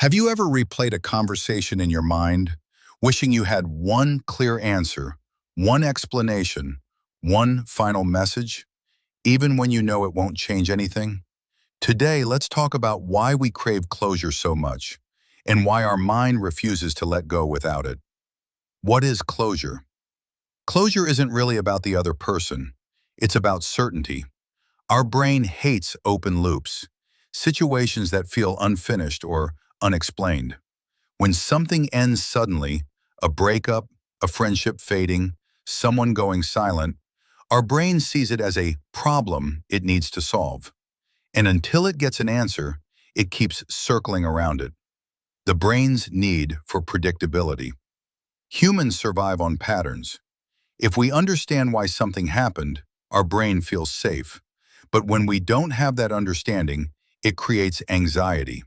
Have you ever replayed a conversation in your mind, wishing you had one clear answer, one explanation, one final message, even when you know it won't change anything? Today, let's talk about why we crave closure so much and why our mind refuses to let go without it. What is closure? Closure isn't really about the other person. It's about certainty. Our brain hates open loops, situations that feel unfinished or unexplained. When something ends suddenly, a breakup, a friendship fading, someone going silent, our brain sees it as a problem it needs to solve. And until it gets an answer, it keeps circling around it. The brain's need for predictability. Humans survive on patterns. If we understand why something happened, our brain feels safe. But when we don't have that understanding, it creates anxiety.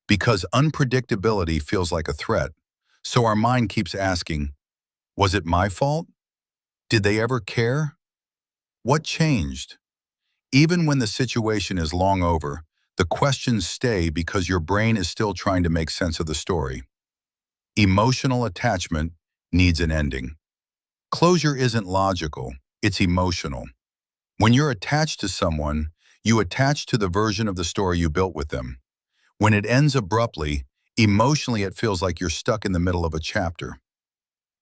Because unpredictability feels like a threat. So our mind keeps asking, was it my fault? Did they ever care? What changed? Even when the situation is long over, the questions stay because your brain is still trying to make sense of the story. Emotional attachment needs an ending. Closure isn't logical, it's emotional. When you're attached to someone, you attach to the version of the story you built with them. When it ends abruptly, emotionally it feels like you're stuck in the middle of a chapter.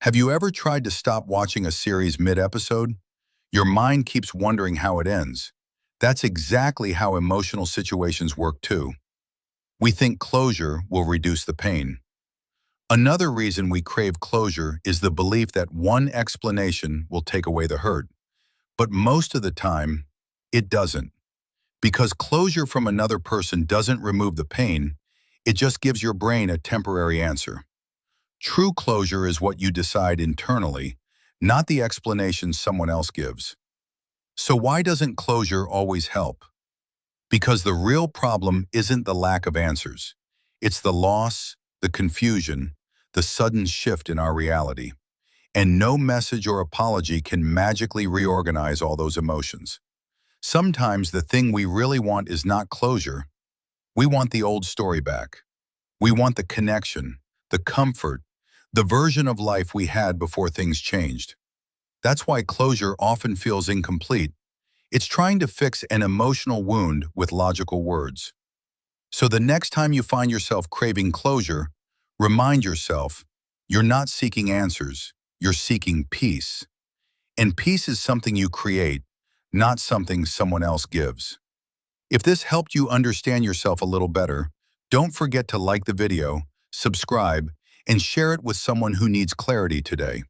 Have you ever tried to stop watching a series mid-episode? Your mind keeps wondering how it ends. That's exactly how emotional situations work too. We think closure will reduce the pain. Another reason we crave closure is the belief that one explanation will take away the hurt. But most of the time, it doesn't. Because closure from another person doesn't remove the pain, it just gives your brain a temporary answer. True closure is what you decide internally, not the explanation someone else gives. So why doesn't closure always help? Because the real problem isn't the lack of answers. It's the loss, the confusion, the sudden shift in our reality. And no message or apology can magically reorganize all those emotions. Sometimes the thing we really want is not closure. We want the old story back. We want the connection, the comfort, the version of life we had before things changed. That's why closure often feels incomplete. It's trying to fix an emotional wound with logical words. So the next time you find yourself craving closure, remind yourself, you're not seeking answers, you're seeking peace. And peace is something you create, not something someone else gives. If this helped you understand yourself a little better, don't forget to like the video, subscribe, and share it with someone who needs clarity today.